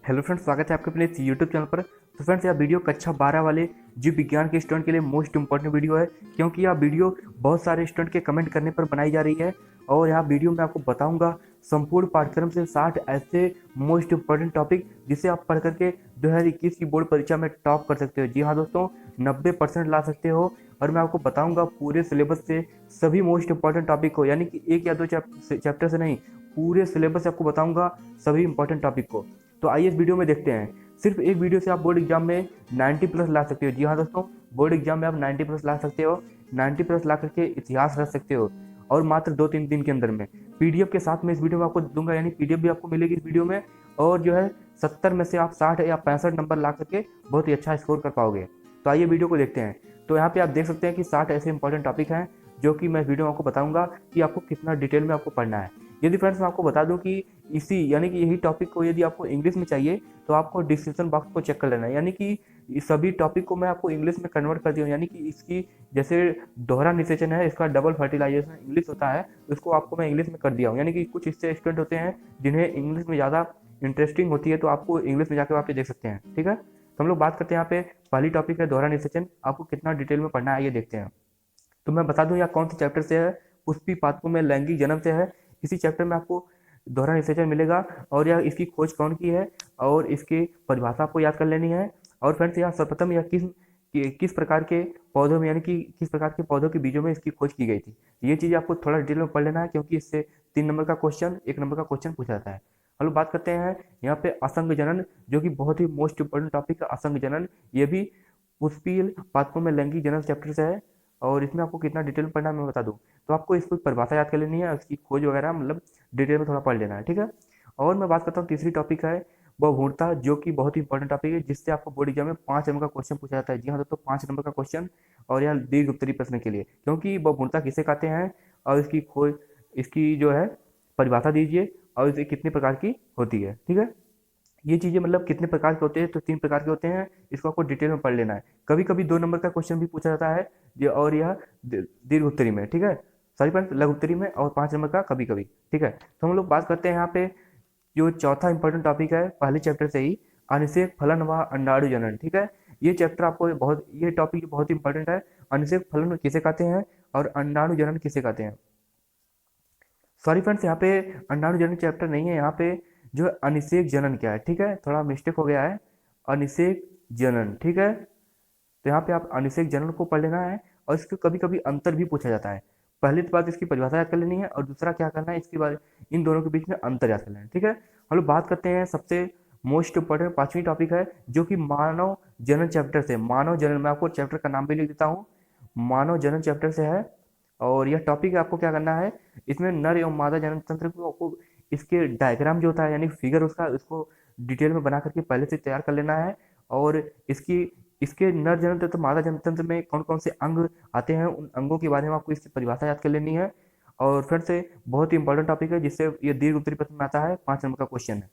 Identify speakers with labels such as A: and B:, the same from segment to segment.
A: Hello friends, स्वागत है आपके अपने इस यूट्यूब चैनल पर। तो फ्रेंड्स, यह वीडियो कक्षा 12 वाले जीव विज्ञान के स्टूडेंट के लिए मोस्ट इंपॉर्टेंट वीडियो है, क्योंकि यह वीडियो बहुत सारे स्टूडेंट के कमेंट करने पर बनाई जा रही है। और यहाँ वीडियो में आपको बताऊंगा संपूर्ण पाठ्यक्रम से 60 ऐसे मोस्ट इंपॉर्टेंट टॉपिक जिसे आप पढ़ करके 2021 की बोर्ड परीक्षा में टॉप कर सकते हो। जी हाँ दोस्तों, 90% ला सकते हो। और मैं आपको बताऊंगा पूरे सिलेबस से सभी मोस्ट इंपॉर्टेंट टॉपिक को, यानी कि एक या दो चैप्टर से नहीं, पूरे सिलेबस से आपको बताऊंगा सभी इंपॉर्टेंट टॉपिक को। तो आइए इस वीडियो में देखते हैं। सिर्फ एक वीडियो से आप बोर्ड एग्जाम में 90 प्लस ला सकते हो। जी हाँ दोस्तों, बोर्ड एग्जाम में आप 90 प्लस ला सकते हो। 90 प्लस ला करके इतिहास रख सकते हो, और मात्र 2-3 दिन के अंदर में। पीडीएफ के साथ में इस वीडियो में आपको दूंगा, यानी पीडीएफ भी आपको मिलेगी इस वीडियो में। और जो है 70 में से आप 60 या 65 नंबर ला करके बहुत ही अच्छा स्कोर कर पाओगे। तो आइए वीडियो को देखते हैं। तो यहाँ पे आप देख सकते हैं कि 60 ऐसे इंपॉर्टेंट टॉपिक हैं जो कि मैं वीडियो में आपको बताऊंगा कि आपको कितना डिटेल में आपको पढ़ना है। यदि फ्रेंड्स मैं आपको बता दूं कि इसी यानी कि यही टॉपिक को यदि आपको इंग्लिश में चाहिए तो आपको डिस्क्रिप्शन बॉक्स को चेक कर लेना है। यानी कि इस सभी टॉपिक को मैं आपको इंग्लिश में कन्वर्ट कर दिया हूँ। यानी कि इसकी जैसे दोहरा निषेचन है, इसका डबल फर्टिलाइजेशन इंग्लिश होता है, उसको आपको मैं इंग्लिश में कर दिया हूँ। यानी कि कुछ इससे स्टूडेंट होते हैं जिन्हें इंग्लिश में ज़्यादा इंटरेस्टिंग होती है, तो आपको इंग्लिश में जाकर आप ये देख सकते हैं। ठीक है, तो हम लोग बात करते हैं यहाँ पे। पहली टॉपिक है दोहरा निषेचन। आपको कितना डिटेल में पढ़ना है ये देखते हैं। तो मैं बता दूं यह कौन से चैप्टर से है। पुष्पी पातकों में लैंगिक जन्म से है। इसी चैप्टर में आपको दोहरा निषेचन मिलेगा, और यह इसकी खोज कौन की है और इसकी परिभाषा आपको याद कर लेनी है। और फ्रेंड्स, यह सर्वप्रथम यह किस प्रकार के पौधों में, यानी कि किस प्रकार के पौधों के बीजों में इसकी खोज की गई थी। ये चीज़ आपको थोड़ा डिटेल में पढ़ लेना है, क्योंकि इससे 3 नंबर का क्वेश्चन, 1 नंबर का क्वेश्चन पूछा जाता है। हम लोग बात करते हैं यहाँ पे असंग जनन, जो कि बहुत ही मोस्ट इंपोर्टेंट टॉपिक है असंग जनन। ये भी पुष्पील पातकों में लैंगिक जनन चैप्टर से है, और इसमें आपको कितना डिटेल में पढ़ना है मैं बता दूं। तो आपको इसको परिभाषा याद कर लेनी है, उसकी खोज वगैरह मतलब डिटेल में थोड़ा पढ़ लेना है। ठीक है, और मैं बात करता हूँ तीसरी टॉपिक है बहुमूर्ता, जो कि बहुत ही इंपॉर्टेंट टॉपिक है, जिससे आपको बोर्ड एग्जाम में 5 नंबर का क्वेश्चन पूछा जाता है। जी हाँ दोस्तों, 5 नंबर का क्वेश्चन, और यह दीर्घ उत्तरीय प्रश्न के लिए। क्योंकि बहुमूर्ता किसे कहते हैं और इसकी खोज, इसकी जो है परिभाषा दीजिए, और इसे कितने प्रकार की होती है। ठीक है, ये चीज़ें मतलब कितने प्रकार के होते हैं, तो 3 प्रकार के होते हैं। इसको आपको डिटेल में पढ़ लेना है। कभी कभी 2 नंबर का क्वेश्चन भी पूछा जाता है, और यह दीर्घ उत्तरी में। ठीक है, सॉरी फ्रेंड्स, लघु उत्तरी में, और 5 नंबर का कभी कभी। ठीक है, तो हम लोग बात करते हैं यहाँ पे जो चौथा इंपॉर्टेंट टॉपिक है पहले चैप्टर से ही, अनिषेक फलन व अंडाणु जनन। ठीक है, ये चैप्टर आपको बहुत, ये टॉपिक बहुत इंपॉर्टेंट है। अनिषेक फलन किसे कहते हैं और अंडाणु जनन किसे कहते हैं। सॉरी फ्रेंड्स, यहाँ पे अंडाणु जनन चैप्टर नहीं है, यहाँ पे जो है अनिषेक जनन क्या है। ठीक है, थोड़ा मिस्टेक हो गया है, अनिषेक जनन। ठीक है, तो यहाँ पे आप अनिषेक जनन को पढ़ लेना है, और इसके कभी कभी अंतर भी पूछा जाता है। पहली तो बात इसकी परिभाषा याद कर लेनी है, और दूसरा क्या करना है इसके बाद इन दोनों के बीच में अंतर याद कर लेना है। ठीक है, हम लोग बात करते हैं सबसे मोस्ट इंपॉर्टेंट 5वीं टॉपिक है, जो कि मानव जनन चैप्टर से। मानव जनन, मैं आपको चैप्टर का नाम भी लिख देता हूँ, मानव जनन चैप्टर से है। और यह टॉपिक आपको क्या करना है, इसमें नर एवं मादा जनन तंत्र को आपको इसके डायग्राम जो होता है, यानी फिगर उसका, इसको डिटेल में बना करके पहले से तैयार कर लेना है। और इसकी इसके नर जनन तंत्र मादा जनन तंत्र में कौन कौन से अंग आते हैं, उन अंगों के बारे में आपको इसकी परिभाषा याद कर लेनी है। और फिर से बहुत ही इंपॉर्टेंट टॉपिक है, जिससे ये दीर्घ उत्तरीय प्रश्न में आता है, 5 नंबर का क्वेश्चन है।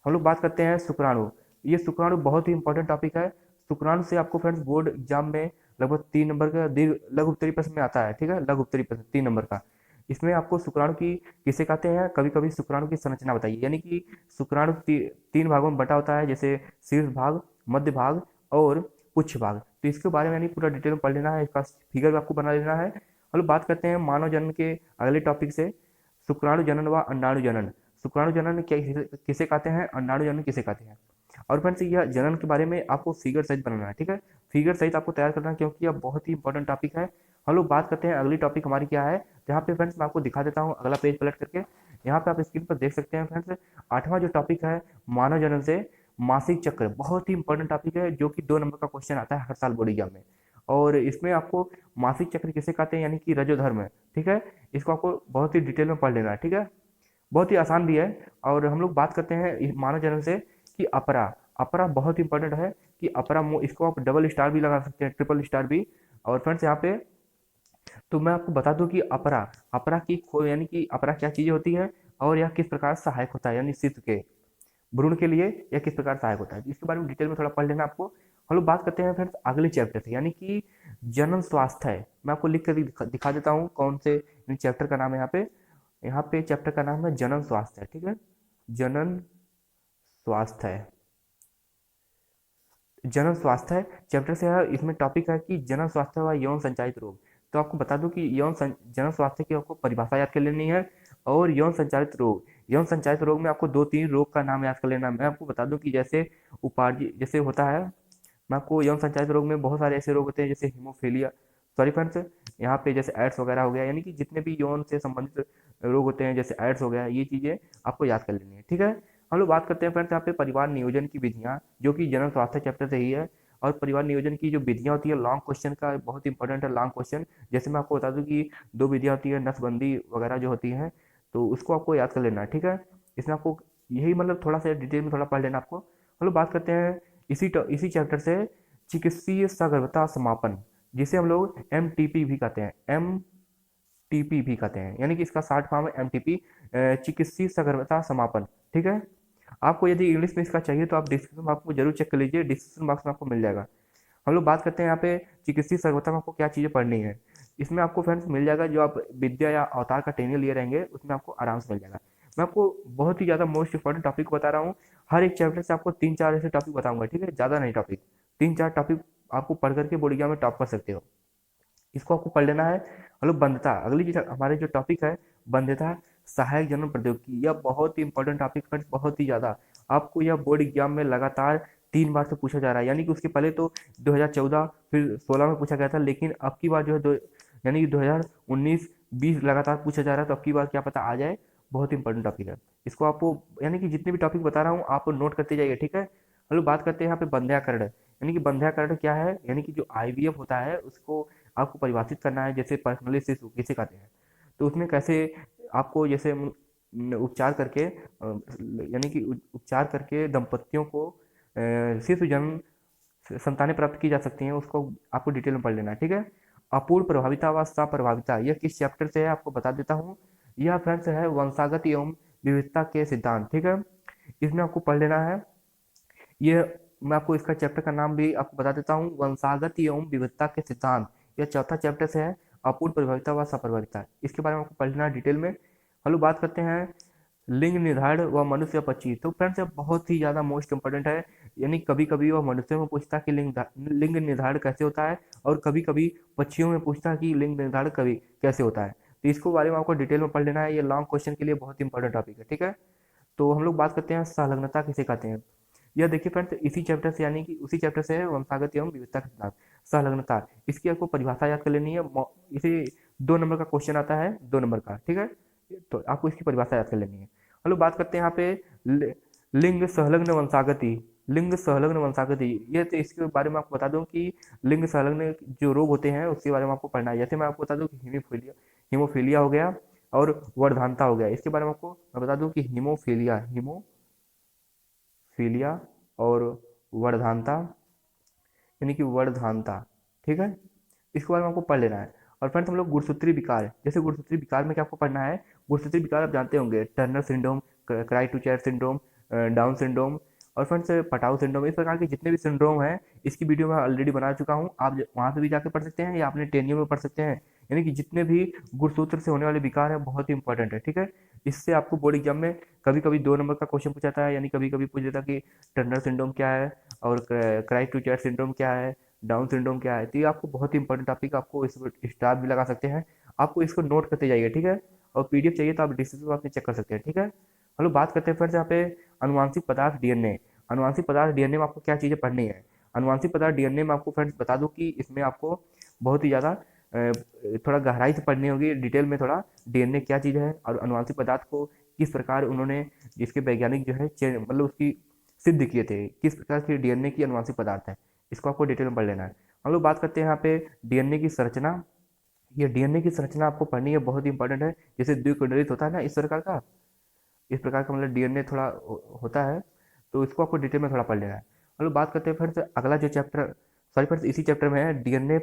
A: हम लोग बात करते हैं शुक्राणु। ये शुक्राणु बहुत ही इंपॉर्टेंट टॉपिक है। शुक्राणु से आपको फ्रेंड्स बोर्ड एग्जाम में लगभग 3 नंबर का दीर्घ लघु उत्तरीय प्रश्न में आता है। ठीक है, लघु उत्तरीय प्रश्न 3 नंबर का। इसमें आपको शुक्राणु की किसे कहते हैं, कभी कभी शुक्राणु की संरचना बताइए। यानी कि शुक्राणु 3 भागों में बटा होता है, जैसे शीर्ष भाग, मध्य भाग और पुच्छ भाग। तो इसके बारे में यानी पूरा डिटेल में पढ़ लेना है, इसका फिगर भी आपको बना लेना है। हम लोग बात करते हैं मानव जन्म के अगले टॉपिक से, शुक्राणु जनन व अंडाणु जनन। शुक्राणु जनन क्या किसे कहते हैं, अंडाणु जनन किसे कहते हैं। और फ्रेंड्स, यह जनन के बारे में आपको फिगर सहित बनाना है। ठीक है, फिगर सहित आपको तैयार करना है, क्योंकि यह बहुत ही इंपॉर्टेंट टॉपिक है। हम लोग बात करते हैं अगली टॉपिक हमारी क्या है, जहाँ पे फ्रेंड्स मैं आपको दिखा देता हूँ अगला पेज पलट करके। यहाँ पे आप स्क्रीन पर देख सकते हैं फ्रेंड्स, 8वां जो टॉपिक है मानव जनन से मासिक चक्र। बहुत ही इंपॉर्टेंट टॉपिक है, जो कि 2 नंबर का क्वेश्चन आता है हर साल बोर्ड एग्जाम में। और इसमें आपको मासिक चक्र किसे कहते हैं, यानी कि रजोधर्म है। ठीक है, इसको आपको बहुत ही डिटेल में पढ़ लेना है। ठीक है, बहुत ही आसान भी है। और हम लोग बात करते हैं मानव जन्म से कि अपरा। अपरा बहुत इंपॉर्टेंट है कि अपरा, इसको आप डबल स्टार भी लगा सकते हैं, ट्रिपल स्टार भी। और फ्रेंड्स यहाँ पे तो मैं आपको बता दूं कि अपरा, अपरा की खो यानी कि अपरा क्या चीजें होती है, और यह किस प्रकार सहायक होता है, यानी शिशु के भ्रूण के लिए यह किस प्रकार सहायक होता है, इसके बारे में डिटेल में थोड़ा पढ़ लेना आपको। हम लोग बात करते हैं फ्रेंड्स अगले चैप्टर से, यानी कि जनन स्वास्थ्य है। मैं आपको लिख कर दिखा देता हूँ कौन से चैप्टर का नाम है। यहाँ पे चैप्टर का नाम है जनन स्वास्थ्य है। ठीक है, जनन स्वास्थ्य है। जनन स्वास्थ्य चैप्टर से है, इसमें टॉपिक है कि जनन स्वास्थ्य व यौन संचालित रोग। तो आपको बता दूं कि जनन स्वास्थ्य की आपको परिभाषा याद कर लेनी है, और यौन संचालित रोग में आपको 2-3 रोग का नाम याद कर लेना है। मैं आपको बता दूं कि जैसे उपार्जित जैसे होता है, मैं आपको यौन संचालित रोग में बहुत सारे ऐसे रोग होते हैं जैसे हीमोफीलिया, सॉरी फ्रेंड्स, यहाँ पे जैसे एड्स वगैरह हो गया, यानी कि जितने भी यौन से संबंधित रोग होते हैं जैसे एड्स हो गया, ये चीज़ें आपको याद कर लेनी है, ठीक है। हम लोग बात करते हैं फ्रेंड्स यहाँ पे परिवार नियोजन की विधियाँ, जो कि जनन स्वास्थ्य चैप्टर से ही है। और परिवार नियोजन की जो विधियाँ होती है, लॉन्ग क्वेश्चन का बहुत इंपॉर्टेंट है लॉन्ग क्वेश्चन। जैसे मैं आपको बता दूं कि 2 विधियाँ होती है, नसबंदी वगैरह जो होती हैं, तो उसको आपको याद कर लेना है, ठीक है। इसमें आपको यही मतलब थोड़ा सा डिटेल में थोड़ा पढ़ लेना आपको। हम लोग बात करते हैं इसी चैप्टर से चिकित्सीय सगर्भता समापन, जिसे हम लोग MTP भी कहते हैं, MTP भी कहते हैं, यानी कि इसका शॉर्ट फॉर्म है MTP, चिकित्सीय सगर्भता समापन, ठीक है। आपको यदि इंग्लिश में इसका चाहिए तो आप डिस्क्रिप्शन बॉक्स को जरूर चेक कर लीजिए, डिस्क्रिप्शन बॉक्स में आपको मिल जाएगा। हम लोग बात करते हैं यहाँ पे चिकित्सीय सगर्भता में आपको क्या चीज़ें पढ़नी है। इसमें आपको फ्रेंड्स मिल जाएगा, जो आप विद्या या अवतार का ट्रेनिंग लिए रहेंगे उसमें आपको आराम से मिल जाएगा। मैं आपको बहुत ही ज़्यादा मोस्ट इंपॉर्टेंट टॉपिक बता रहा हूँ। हर एक चैप्टर से आपको 3-4 ऐसे टॉपिक बताऊंगा, ठीक है, ज़्यादा नहीं टॉपिक, 3-4 टॉपिक आपको पढ़ करके बोर्ड एग्जाम में टॉप कर सकते हो। इसको आपको पढ़ लेना है। मतलब बंधता, अगली चीज हमारे जो टॉपिक है बंध्यता सहायक जनन प्रौद्योगिकी, यह बहुत ही इंपॉर्टेंट टॉपिक है, बहुत ही ज़्यादा। आपको यह बोर्ड एग्जाम में लगातार 3 बार से पूछा जा रहा है, यानी कि उसके पहले तो 2014 फिर 16 में पूछा गया था, लेकिन अब की बार जो है यानी कि 2019-20 लगातार पूछा जा रहा है, तो अब की बार क्या पता आ जाए। बहुत इंपॉर्टेंट टॉपिक है। इसको आपको यानी कि जितने भी टॉपिक बता रहा हूँ आप नोट करते जाइए, ठीक है। हम लोग बात करते हैं यहाँ पे बंध्याकरण, यानी कि बंध्याकरण क्या है, यानी कि जो IVF होता है उसको आपको परिभाषित करना है, जैसे पर्सनली शिशु किसे कहते हैं, तो उसमें कैसे आपको जैसे उपचार करके यानी कि उपचार करके दंपतियों को शिशु जन्म संतानें प्राप्त की जा सकती हैं, उसको आपको डिटेल में पढ़ लेना है, ठीक है। अपूर्ण प्रभाविता व सप्रभाविता, यह किस चैप्टर से है आपको बता देता हूँ। यह फ्रेंड्स है वंशागत एवं विविधता के सिद्धांत, ठीक है। इसमें आपको पढ़ लेना है। ये मैं आपको इसका चैप्टर का नाम भी आपको बता देता हूँ, वंशागत एवं विविधता के सिद्धांत। यह चौथा चैप्टर से है, अपूर्ण प्रभाविता व सप्रभाविता, इसके बारे में आपको पढ़ना है डिटेल में। हम लोग बात करते हैं लिंग निर्धारण व मनुष्य पक्षी, तो फ्रेंड्स ये बहुत ही ज़्यादा मोस्ट इंपॉर्टेंट है। यानी कभी कभी वह मनुष्यों में पूछता है कि लिंग निर्धारण कैसे होता है, और कभी कभी पक्षियों में पूछता है कि लिंग निर्धारण कभी कैसे होता है। तो इसको बारे में आपको डिटेल में पढ़ लेना है, ये लॉन्ग क्वेश्चन के लिए बहुत इंपॉर्टेंट टॉपिक है, ठीक है। तो हम लोग बात करते हैं संलग्नता किसे कहते हैं। यह देखिए फ्रेंड्स इसी चैप्टर से, यानी कि उसी चैप्टर से है, वंशागत एवं विविधता के सिद्धांत, संलग्नता। इसकी आपको परिभाषा याद कर लेनी है, इसे 2 नंबर का क्वेश्चन आता है, 2 नंबर का, ठीक है। तो आपको इसकी परिभाषा याद कर लेनी है। हम लोग बात करते हैं यहाँ पे लिंग संलग्न वंशागति, लिंग संलग्न वंशागति, ये तो इसके बारे में आपको बता दूं कि लिंग संलग्न जो रोग होते हैं उसके बारे में आपको पढ़ना है। जैसे मैं आपको बता दूं कि हीमोफीलिया हो गया और वर्धानता हो गया। इसके बारे में आपको मैं बता दूं कि हीमोफीलिया और वर्धानता, यानी कि वर्धानता, ठीक है, इसके बारे में आपको पढ़ लेना है। और फ्रेंड्स हम लोग गुणसूत्री विकार, जैसे गुणसूत्री विकार में क्या आपको पढ़ना है, गुणसूत्री विकार आप जानते होंगे, Turner syndrome, cri du chat syndrome, Down syndrome, और फ्रेंड्स पटाउ सिंड्रोम, इस प्रकार के जितने भी सिंड्रोम हैं इसकी वीडियो मैं ऑलरेडी बना चुका हूँ, आप वहाँ पे भी जाकर पढ़ सकते हैं या अपने टेनियम में पढ़ सकते हैं। यानी कि जितने भी गुणसूत्र से होने वाले विकार हैं बहुत ही इंपॉर्टेंट है, ठीक है। इससे आपको बोर्ड एग्जाम में कभी कभी 2 नंबर का क्वेश्चन पूछाता है, यानी कभी कभी पूछ देता कि टर्नर सिंड्रोम क्या है और क्राई टू चैट सिंड्रोम क्या है, डाउन सिंड्रोम क्या है। तो ये आपको बहुत ही इंपॉर्टेंट टॉपिक, आपको इस स्टार भी लगा सकते हैं, आपको इसको नोट करते जाइए, ठीक है। और PDF चाहिए तो आप डिस्क्रिप्शन बॉक्स में चेक कर सकते हैं, ठीक है। हम लोग बात करते हैं फिर यहाँ पे अनुवांशिक पदार्थ DNA, अनुवांशिक पदार्थ DNA में आपको क्या चीज़ें पढ़नी है। अनुवांशिक पदार्थ DNA में आपको फ्रेंड्स बता दूं कि इसमें आपको बहुत ही ज़्यादा थोड़ा गहराई से पढ़नी होगी, डिटेल में थोड़ा DNA क्या चीज़ है और अनुवांशिक पदार्थ को किस प्रकार उन्होंने, जिसके वैज्ञानिक जो है मतलब उसकी सिद्ध किए थे, किस प्रकार की DNA की अनुवांशिक पदार्थ है, इसको आपको डिटेल में पढ़ लेना है। हम लोग बात करते हैं यहाँ पे DNA की संरचना, ये DNA की संरचना आपको पढ़नी है, बहुत ही इंपॉर्टेंट है। जैसे द्विकुंडलित होता है ना इस प्रकार का, इस प्रकार का मतलब DNA थोड़ा होता है, तो इसको आपको डिटेल में थोड़ा पढ़ लेना है। हम लोग बात करते हैं फिर अगला जो चैप्टर, सॉरी फिर इसी चैप्टर में है DNA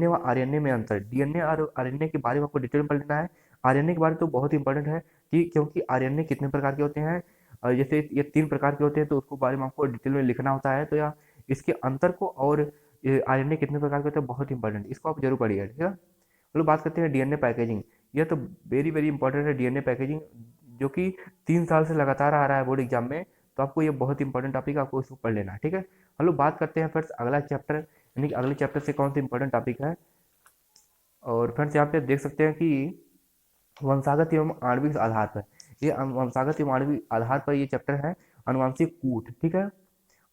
A: व RNA में अंतर, DNA और RNA के बारे में आपको डिटेल में पढ़ लेना है। RNA के बारे में तो बहुत ही इंपॉर्टेंट है कि क्योंकि RNA कितने प्रकार के होते हैं, और जैसे ये 3 प्रकार के होते हैं, तो उसको बारे में आपको डिटेल में लिखना होता है, तो या इसके अंतर को और RNA कितने प्रकार के होते हैं बहुत इंपॉर्टेंट, इसको आप जरूर पढ़िए, ठीक है। हम लोग बात करते हैं DNA पैकेजिंग, यह तो वेरी वेरी इंपॉर्टेंट है DNA पैकेजिंग, जो कि 3 साल से लगातार आ रहा है बोर्ड एग्जाम में। तो आपको ये बहुत इंपॉर्टेंट टॉपिक है, आपको इसको पढ़ लेना है, ठीक है। हम लोग बात करते हैं फ्रेंड्स अगला चैप्टर, यानी कि अगले चैप्टर से कौन सा इंपॉर्टेंट टॉपिक है। और फ्रेंड्स यहाँ पे देख सकते हैं कि वंशागत एवं आणविक आधार पर, ये वंशागत एवं आणविक आधार पर ये चैप्टर है अनुवांशिक कूट, ठीक है।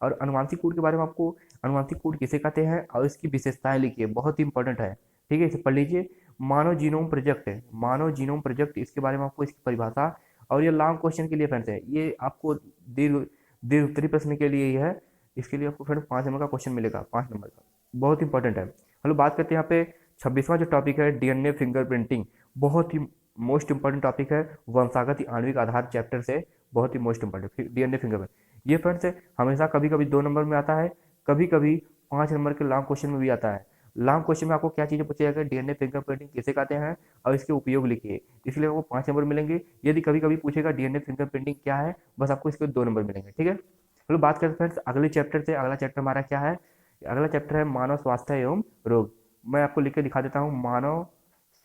A: और अनुवांशिक कूट के बारे में आपको, अनुवांशिक कूट किसे कहते हैं और इसकी विशेषताएं लिखिए, बहुत ही इंपॉर्टेंट है, ठीक है, इसे पढ़ लीजिए। मानव जीनोम प्रोजेक्ट है, मानव जीनोम प्रोजेक्ट, इसके बारे में आपको इसकी परिभाषा, और ये लॉन्ग क्वेश्चन के लिए फ्रेंड्स है, ये आपको दीर्घ दीर्घ उत्तरी प्रश्न के लिए ही है, इसके लिए आपको फ्रेंड्स 5 नंबर का क्वेश्चन मिलेगा, 5 नंबर का, बहुत इंपॉर्टेंट है। हम लोग बात करते हैं यहाँ पे 26वां जो टॉपिक है डीएनए फिंगरप्रिंटिंग, बहुत ही मोस्ट इंपॉर्टेंट टॉपिक है वंशागत आणविक आधार चैप्टर से, बहुत ही मोस्ट इंपॉर्टेंट डीएनए फिंगरप्रिंट। ये फ्रेंड्स हमेशा कभी कभी 2 नंबर में आता है, कभी कभी 5 नंबर के लॉन्ग क्वेश्चन में भी आता है। लॉन्ग क्वेश्चन में आपको क्या चीजें पूछा जाएगा, डीएनए फिंगरप्रिंटिंग किसे कहते हैं और इसके उपयोग लिखिए, इसलिए आपको 5 नंबर मिलेंगे। यदि कभी कभी पूछेगा डीएनए फिंगरप्रिंटिंग क्या है, बस आपको इसके 2 नंबर मिलेंगे, ठीक है। चलो बात करते हैं फ्रेंड्स अगले चैप्टर से। अगला चैप्टर हमारा क्या है, अगला चैप्टर है मानव स्वास्थ्य एवं रोग। मैं आपको लिख के दिखा देता हूँ, मानव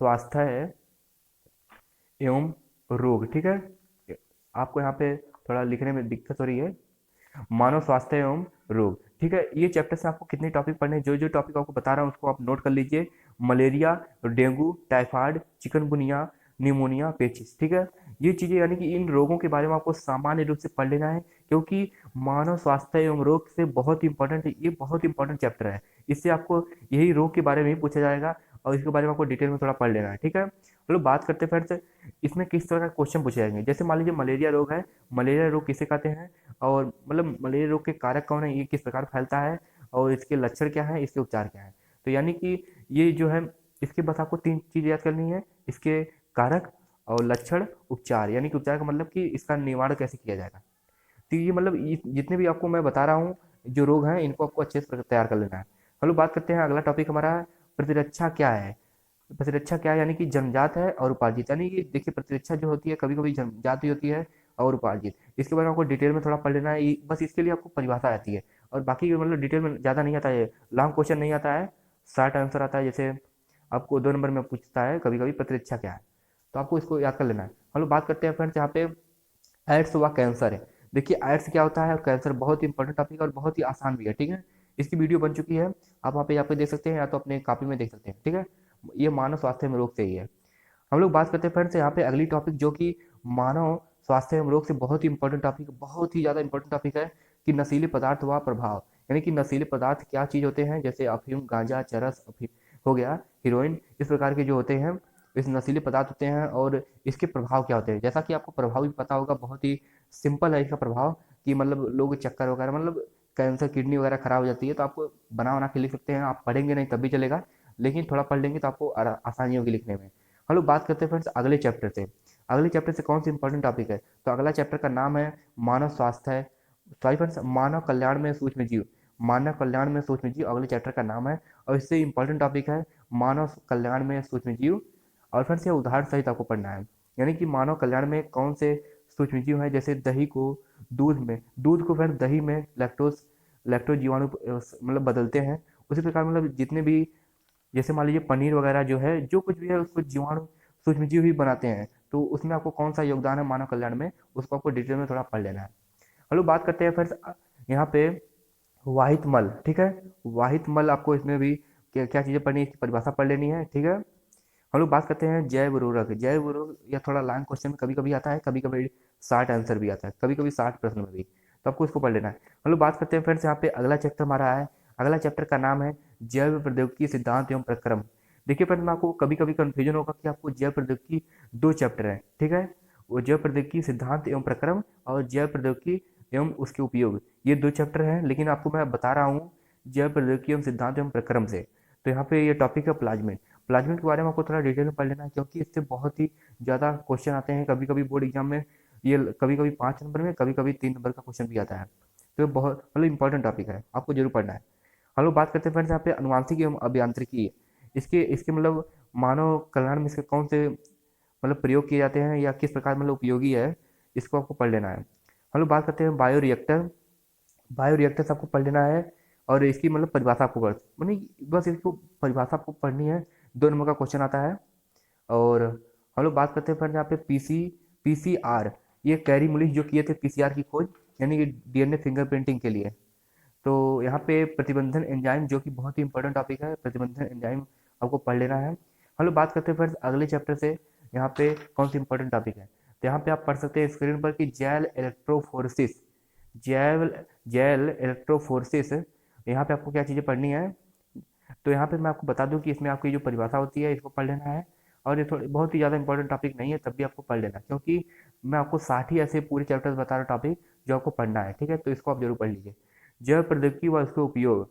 A: स्वास्थ्य एवं रोग, ठीक है। आपको यहाँ पे थोड़ा लिखने में दिक्कत हो रही है, मानव स्वास्थ्य एवं रोग, ठीक है। ये चैप्टर से आपको कितने टॉपिक पढ़ने हैं, जो जो टॉपिक आपको बता रहा हूँ उसको आप नोट कर लीजिए। Malaria, dengue, typhoid, chikungunya, pneumonia, पेचिस, ठीक है। ये चीजें यानी कि इन रोगों के बारे में आपको सामान्य रूप से पढ़ लेना है, क्योंकि मानव स्वास्थ्य एवं रोग से बहुत इंपॉर्टेंट, ये बहुत इंपॉर्टेंट चैप्टर है। इससे आपको यही रोग के बारे में ही पूछा जाएगा और इसके बारे में आपको डिटेल में थोड़ा पढ़ लेना है, ठीक है। चलो बात करते हैं फ्रेंड्स इसमें किस तरह का क्वेश्चन पूछे जाएंगे। जैसे मान लीजिए मलेरिया रोग है, मलेरिया रोग किसे कहते हैं और मतलब मलेरिया रोग के कारक कौन है, ये किस प्रकार फैलता है और इसके लक्षण क्या है, इसके उपचार क्या है। तो यानी कि ये जो है, इसके बस आपको 3 चीज़ याद करनी है, इसके कारक और लक्षण, उपचार, यानी कि उपचार का मतलब कि इसका निवारण कैसे किया जाएगा। तो ये मतलब जितने भी आपको मैं बता रहा हूँ जो रोग हैं, इनको आपको अच्छे से तैयार कर लेना है। हम लोग बात करते हैं अगला टॉपिक हमारा प्रतिरक्षा क्या है। प्रतिरक्षा क्या है, यानी कि जन्मजात है और उपार्जित, यानी कि देखिए प्रतिरक्षा जो होती है कभी कभी जन्मजात भी होती है और उपार्जित, इसके बारे में आपको डिटेल में थोड़ा पढ़ लेना है, बस इसके लिए आपको परिभाषा आती है और बाकी मतलब डिटेल में ज़्यादा नहीं आता है, लॉन्ग क्वेश्चन नहीं आता है, शॉर्ट आंसर आता है। जैसे आपको 2 नंबर में पूछता है कभी कभी प्रतिरक्षा क्या है, तो आपको इसको याद कर लेना है। हम लोग बात करते हैं फ्रेंड्स यहाँ पे एड्स व कैंसर है। देखिए एड्स क्या होता है और कैंसर बहुत ही इंपॉर्टेंट टॉपिक है और बहुत ही आसान भी है, ठीक है। इसकी वीडियो बन चुकी है, आप वहाँ पे यहाँ पे देख सकते हैं या तो अपने कॉपी में देख सकते हैं, ठीक है। ये मानव स्वास्थ्य में रोग से ही है। हम लोग बात करते हैं फ्रेंड्स यहाँ पे अगली टॉपिक जो कि मानव स्वास्थ्य एवं रोग से बहुत ही इंपॉर्टेंट टॉपिक, बहुत ही ज़्यादा इंपॉर्टेंट टॉपिक है कि नशीले पदार्थ व प्रभाव, यानी कि नशीले पदार्थ क्या चीज़ होते हैं, जैसे अफीम, गांजा, चरस, अफीम हो गया, हीरोइन, इस प्रकार के जो होते हैं इस नशीले पदार्थ होते हैं और इसके प्रभाव क्या होते हैं। जैसा कि आपको प्रभाव भी पता होगा, बहुत ही सिंपल है इसका प्रभाव, कि मतलब लोग चक्कर वगैरह, मतलब कैंसर, किडनी वगैरह खराब हो जाती है, तो आपको बना बना के लिख सकते हैं, आप पढ़ेंगे नहीं तब भी चलेगा, लेकिन थोड़ा पढ़ लेंगे तो आपको आसानी होगी लिखने में। हम लोग बात करते हैं फ्रेंड्स अगले चैप्टर से। अगले चैप्टर से कौन सी इंपॉर्टेंट टॉपिक है, तो अगला चैप्टर का नाम है मानव स्वास्थ्य, सॉरी फ्रेंड्स, मानव कल्याण में सूक्ष्म जीव, मानव कल्याण में सूक्ष्म जीव अगले चैप्टर का नाम है और इससे इंपॉर्टेंट टॉपिक है मानव कल्याण में सूक्ष्म जीव। और फ्रेंड्स ये उदाहरण सहित आपको पढ़ना है, यानी कि मानव कल्याण में कौन से सूक्ष्म जीव हैं, जैसे दही को दूध में, दूध को फ्रेंड्स दही में लैक्टोज, लैक्टोज जीवाणु मतलब बदलते हैं, उसी प्रकार मतलब जितने भी, जैसे मान लीजिए पनीर वगैरह जो है, जो कुछ भी है उसको जीवाणु सूक्ष्म जीव ही बनाते हैं, तो उसमें आपको कौन सा योगदान है मानव कल्याण में, उसको आपको डिटेल में थोड़ा पढ़ लेना है। हम लोग बात करते हैं फ्रेंड्स यहाँ पे वाहित मल, ठीक है। वाहित मल आपको इसमें भी क्या क्या चीज़ें पढ़नी है, इसकी परिभाषा पढ़ लेनी है, ठीक है। हम लोग बात करते हैं जैव उर्वरक। जैव उर्वरक या थोड़ा लॉन्ग क्वेश्चन में कभी कभी आता है, कभी कभी 60 आंसर भी आता है, कभी कभी 60 प्रश्न में भी, तो आपको इसको पढ़ लेना है। हम लोग बात करते हैं फ्रेंड्स यहाँ पे अगला चैप्टर हमारा है, अगला चैप्टर का नाम है जैव प्रौद्योगिकी सिद्धांत एवं प्रक्रम। देखिए फ्रेंड्स में आपको कभी कभी कन्फ्यूजन होगा कि आपको जैव प्रौद्योगिकी 2 चैप्टर है, ठीक है, वो जैव प्रौद्योगिकी सिद्धांत एवं प्रक्रम और जैव प्रौद्योगिकी एवं उसके उपयोग, ये 2 चैप्टर हैं, लेकिन आपको मैं बता रहा हूँ जैव प्रौद्योगिकी एवं सिद्धांत एवं प्रक्रम से। तो यहाँ पे ये टॉपिक है प्लाज्मिड। प्लाज्मिड के बारे में आपको थोड़ा डिटेल में पढ़ लेना है, क्योंकि इससे बहुत ही ज़्यादा क्वेश्चन आते हैं कभी कभी बोर्ड एग्जाम में, ये कभी कभी 5 नंबर में, कभी कभी 3 नंबर का क्वेश्चन भी आता है, तो ये बहुत मतलब इंपॉर्टेंट टॉपिक है, आपको जरूर पढ़ना है। हम लोग बात करते हैं फ्रेंड्स यहाँ पे अनुवांशिक एवं अभियांत्रिकी, इसके इसके मतलब मानव कल्याण में इसके कौन से मतलब प्रयोग किए जाते हैं या किस प्रकार मतलब उपयोगी है, इसको आपको पढ़ लेना है। हम लोग बात करते हैं बायो रिएक्टर। बायो रिएक्टर से आपको पढ़ लेना है और इसकी मतलब परिभाषा आपको मतलब बस इसको परिभाषा आपको पढ़नी है, 2 नंबर का क्वेश्चन आता है। और हम लोग बात करते हैं फ्रेंड्स यहाँ पे पीसीआर, ये कैरी मुलिस जो किए थे पीसीआर की खोज, यानी कि डीएनए फिंगरप्रिंटिंग के लिए। तो यहाँ पे प्रतिबंधन एंजाइम, जो कि बहुत ही इंपॉर्टेंट टॉपिक है, प्रतिबंधन एंजाइम आपको पढ़ लेना है। हम लोग बात करते हैं फ्रेंड्स अगले चैप्टर से, यहाँ पे कौन सी इंपॉर्टेंट टॉपिक है। तो यहाँ पे आप पढ़ सकते हैं स्क्रीन पर कि gel electrophoresis, gel gel electrophoresis. यहाँ पे आपको क्या चीज़ें पढ़नी है। तो यहाँ पे मैं आपको बता दूं कि इसमें आपकी जो परिभाषा होती है इसको पढ़ लेना है। और ये थोड़ी बहुत ही ज़्यादा इंपॉर्टेंट टॉपिक नहीं है, तब भी आपको पढ़ लेना, क्योंकि मैं आपको 60 ही ऐसे पूरे चैप्टर्स बता रहा हूँ टॉपिक जो आपको पढ़ना है, ठीक है। तो इसको आप जरूर पढ़ लीजिए। जैव प्रौद्योगिकी व उसके उपयोग।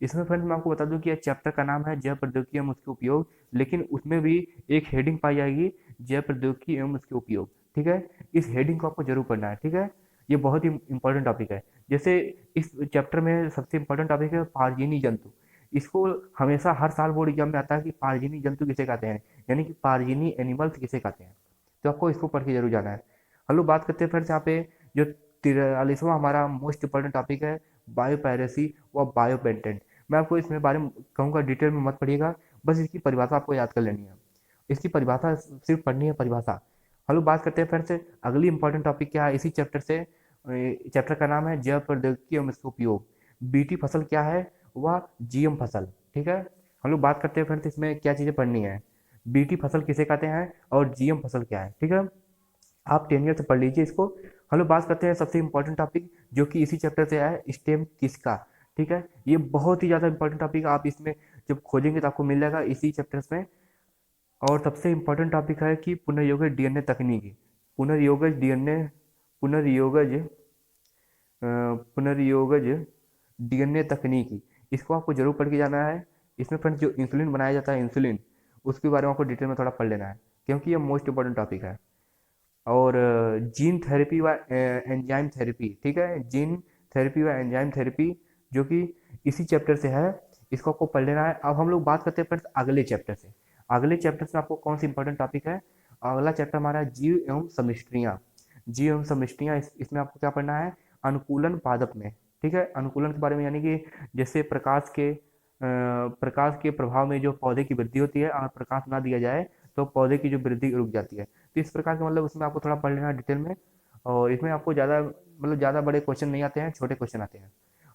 A: इसमें फ्रेंड्स मैं आपको बता दूं कि यह चैप्टर का नाम है जैव प्रौद्योगिकी एवं उसके उपयोग, लेकिन उसमें भी एक हेडिंग पाई जाएगी, जैव प्रौद्योगिकी एवं उसके उपयोग, ठीक है। इस हेडिंग को आपको जरूर पढ़ना है, ठीक है। ये बहुत ही इंपॉर्टेंट टॉपिक है। जैसे इस चैप्टर में सबसे इंपॉर्टेंट टॉपिक है पारजीनी जंतु। इसको हमेशा हर साल बोर्ड एग्जाम में आता है कि पारजीनी जंतु किसे कहते हैं, यानी कि पारजीनी एनिमल्स किसे कहते हैं। तो आपको इसको पढ़ के जरूर जाना है। हम लोग बात करते हैं फ्रेंड्स यहाँ पे जो 43वां हमारा मोस्ट इंपॉर्टेंट टॉपिक है, बायोपायरेसी व बायोपेटेंट। मैं आपको इसमें बारे में कहूँगा, डिटेल में मत पढ़िएगा, बस इसकी परिभाषा आपको याद कर लेनी है। इसकी परिभाषा सिर्फ पढ़नी है, परिभाषा। हम लोग बात करते हैं फ्रेंड्स अगली इंपॉर्टेंट टॉपिक क्या है इसी चैप्टर से। चैप्टर का नाम है जैव प्रौद्योगिकी एवं इसके उपयोग। बीटी फसल क्या है, वह जीएम फसल, ठीक है। हम लोग बात करते हैं फ्रेंड्स इसमें क्या चीज़ें पढ़नी है, बीटी फसल किसे कहते हैं और जीएम फसल क्या है, ठीक है। आप 10 ईयर से पढ़ लीजिए इसको। हम लोग बात करते हैं सबसे इंपॉर्टेंट टॉपिक जो कि इसी चैप्टर से है, स्टेम किसका, ठीक है। ये बहुत ही ज़्यादा इंपॉर्टेंट टॉपिक, आप इसमें जब खोजेंगे तो आपको मिल जाएगा इसी चैप्टर्स में। और सबसे इंपॉर्टेंट टॉपिक है कि पुनर्योगज डीएनए तकनीकी, पुनर्योगज डीएनए, पुनर्योगज पुनर्योगज डीएनए तकनीकी। इसको आपको जरूर पढ़ के जाना है। इसमें फ्रेंड्स जो इंसुलिन बनाया जाता है, इंसुलिन, उसके बारे में आपको डिटेल में थोड़ा पढ़ लेना है, क्योंकि ये मोस्ट इंपॉर्टेंट टॉपिक है। और जीन थेरेपी व एंजाइम थेरेपी, ठीक है, जीन थेरेपी व एंजाइम थेरेपी, जो कि इसी चैप्टर से है, इसको आपको पढ़ लेना है। अब हम लोग बात करते हैं फ्रेंड्स अगले चैप्टर से। अगले चैप्टर से आपको कौन सी इंपॉर्टेंट टॉपिक है, अगला चैप्टर हमारा है जीव एवं सम्मिष्टियाँ। जीव एवं सम्मिष्टियाँ, इसमें आपको क्या पढ़ना है, अनुकूलन पादप में, ठीक है। अनुकूलन के बारे में, यानी कि जैसे प्रकाश के प्रभाव में जो पौधे की वृद्धि होती है, अगर प्रकाश ना दिया जाए तो पौधे की जो वृद्धि रुक जाती है। तो इस प्रकार के मतलब उसमें आपको थोड़ा पढ़ लेना डिटेल में। और इसमें आपको ज़्यादा मतलब ज़्यादा बड़े क्वेश्चन नहीं आते हैं, छोटे क्वेश्चन आते हैं।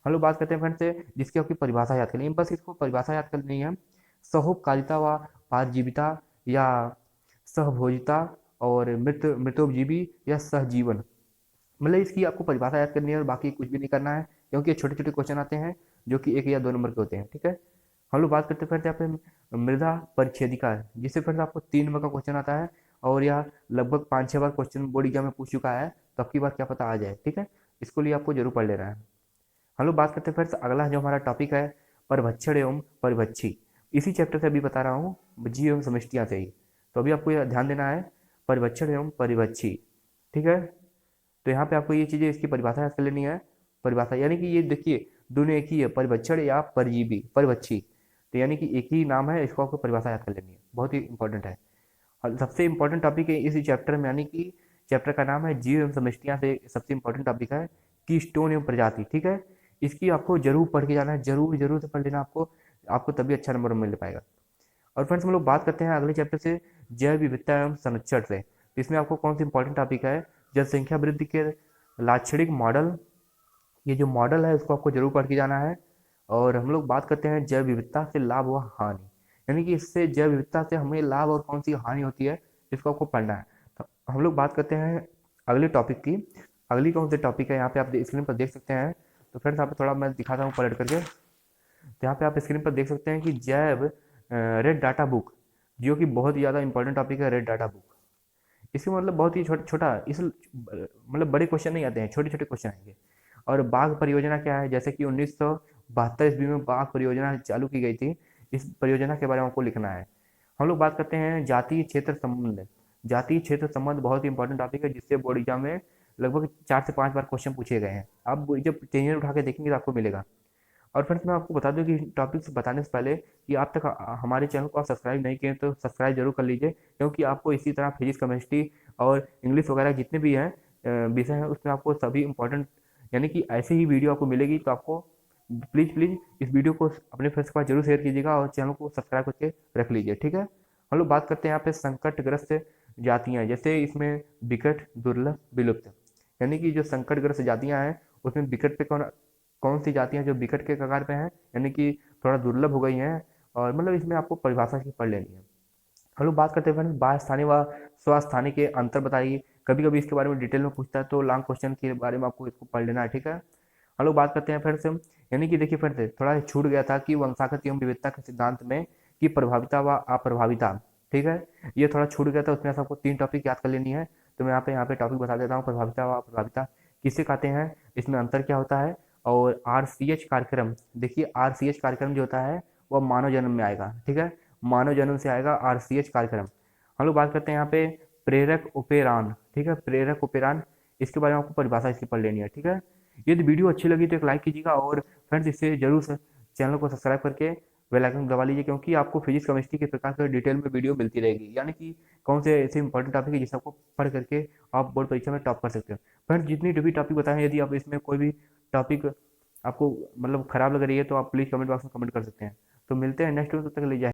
A: हम लोग बात करते हैं फ्रेंड्स से जिसकी आपकी परिभाषा याद करनी है, बस इसको परिभाषा याद करनी है। सहोपकारिता व पारजीविता या सहभोजिता, और मृतोपजीवी या सहजीवन, मतलब इसकी आपको परिभाषा याद करनी है और बाकी कुछ भी नहीं करना है, क्योंकि ये छोटे छोटे क्वेश्चन आते हैं जो कि 1 या 2 नंबर के होते हैं, ठीक है। हम लोग बात करते हैं फिर यहाँ पे मृदा परिच्छेदिका, जिससे फिर आपको 3 नंबर का क्वेश्चन आता है, और यह लगभग 5-6 बार क्वेश्चन बोर्ड एग्जाम में पूछ चुका है, तो अब की बार क्या पता आ जाए, ठीक है। इसको लिए आपको जरूर पढ़ लेना है। हम लोग बात करते हैं फिर अगला जो हमारा टॉपिक है, परभक्षण एवं परिभक्षी। इसी चैप्टर से अभी बता रहा हूँ, जीव एवं समष्टियाँ से ही। तो अभी आपको यह ध्यान देना है, परभक्षण एवं परिभक्षी, ठीक है। तो यहाँ पे आपको ये चीज़ें, इसकी परिभाषा याद कर लेनी है। परिभाषा यानी कि ये देखिए दोनों एक ही है, परिभक्षण या परजीवी, परिभक्षी, तो यानी कि एक ही नाम है, इसको आपको परिभाषा याद कर लेनी है, बहुत ही इंपॉर्टेंट है। और सबसे इंपॉर्टेंट टॉपिक है इसी चैप्टर में, यानी कि चैप्टर का नाम है जीव एवं समष्टियाँ से सबसे इंपॉर्टेंट टॉपिक है की स्टोन एवं प्रजाति, ठीक है। इसकी आपको जरूर पढ़ के जाना है, जरूर जरूर से पढ़ लेना आपको, आपको तभी अच्छा नंबर मिल पाएगा। और फ्रेंड्स हम लोग बात करते हैं अगले चैप्टर से, जैव विविधता एवं संरक्षण से। तो इसमें आपको कौन सी इंपॉर्टेंट टॉपिक है, जनसंख्या वृद्धि के लाक्षणिक मॉडल। ये जो मॉडल है उसको आपको जरूर पढ़ के जाना है। और हम लोग बात करते हैं जैव विविधता से लाभ व हानि, यानी कि इससे जैव विविधता से हमें लाभ और कौन सी हानि होती है, इसको आपको पढ़ना है। तो हम लोग बात करते हैं अगले टॉपिक की। अगली कौन सी टॉपिक है, यहाँ पे आप स्क्रीन पर देख सकते हैं। तो फ्रेंड्स यहाँ पे थोड़ा मैं दिखाता हूँ पलट करके। तो यहाँ पे आप स्क्रीन पर देख सकते हैं कि जैव रेड डाटा बुक, जो कि बहुत ही ज़्यादा इंपॉर्टेंट टॉपिक है, रेड डाटा बुक। इसमें मतलब बहुत ही छोटा छोटा, इस मतलब बड़े क्वेश्चन नहीं आते हैं, छोटे छोटे क्वेश्चन आएंगे। और बाघ परियोजना क्या है, जैसे कि 1972 ईस्वी में बाघ परियोजना चालू की गई थी, इस परियोजना के बारे में आपको लिखना है। हम लोग बात करते हैं जातीय क्षेत्र संबंध। जातीय क्षेत्र संबंध बहुत ही इंपॉर्टेंट टॉपिक है, जिससे बोर्ड एग्जाम में लगभग 4 से 5 बार क्वेश्चन पूछे गए हैं। आप जब टेनियर उठा के देखेंगे तो आपको मिलेगा। और फ्रेंड्स मैं आपको बता दूं कि टॉपिक्स बताने से पहले कि आप तक हमारे चैनल को आप सब्सक्राइब नहीं किए तो सब्सक्राइब जरूर कर लीजिए, क्योंकि आपको इसी तरह फिजिक्स, केमिस्ट्री और इंग्लिश वगैरह जितने भी हैं विषय हैं, उसमें आपको सभी इंपॉर्टेंट यानी कि ऐसे ही वीडियो आपको मिलेगी। तो आपको प्लीज़ प्लीज़ इस वीडियो को अपने फ्रेंड्स के पास जरूर शेयर कीजिएगा और चैनल को सब्सक्राइब करके रख लीजिए, ठीक है। हम लोग बात करते हैं यहाँ पे संकटग्रस्त जातियाँ, जैसे इसमें विकट, दुर्लभ, विलुप्त, यानी कि जो संकटग्रस्त जातियाँ हैं उसमें विकट पे कौन कौन सी जातियाँ जो विकट के कगार पे हैं, यानी कि थोड़ा दुर्लभ हो गई हैं, और मतलब इसमें आपको परिभाषा की पढ़ लेनी है। हम लोग बात करते हैं फ्रेंड्स बाह्य स्थानीय व स्वस्थानीय के अंतर बताइए। कभी कभी इसके बारे में डिटेल में पूछता है तो लॉन्ग क्वेश्चन के बारे में आपको इसको पढ़ लेना है, ठीक है। हम लोग बात करते हैं फिर से, यानी कि देखिए फिर से थोड़ा छूट गया था कि वंशागत एवं विविधता के सिद्धांत में कि प्रभाविता व अप्रभाविता, ठीक है, ये थोड़ा छूट गया था, उसमें से आपको 3 टॉपिक याद कर लेनी है। तो मैं यहाँ पे टॉपिक बता देता हूँ, प्रभाविता व अप्रभाविता किसे कहते हैं, इसमें अंतर क्या होता है, और RCH कार्यक्रम, देखिए RCH कार्यक्रम जो होता है वह मानव जन्म में आएगा, ठीक है, मानव जन्म से आएगा RCH कार्यक्रम। हम लोग बात करते हैं यहाँ पे प्रेरक उपेरान, ठीक है, प्रेरक उपेरान, इसके बारे में आपको परिभाषा इसकी पढ़ लेनी है, ठीक है। यदि वीडियो अच्छी लगी तो एक लाइक कीजिएगा, और फ्रेंड्स इससे जरूर से चैनल को सब्सक्राइब करके बेल आइकन दबा लीजिए, क्योंकि आपको फिजिक्स केमिस्ट्री के प्रकार से डिटेल में वीडियो मिलती रहेगी, यानी कि कौन से ऐसे इंपॉर्टेंट टॉपिक है जिसे आपको पढ़ करके आप बोर्ड परीक्षा में टॉप कर सकते हो। फ्रेंड्स जितनी भी टॉपिक बताए हैं, यदि आप इसमें कोई भी टॉपिक आपको मतलब खराब लग रही है तो आप प्लीज़ कमेंट बॉक्स में कमेंट कर सकते हैं। तो मिलते हैं नेक्स्ट वीडियो, तब तक ले जाए।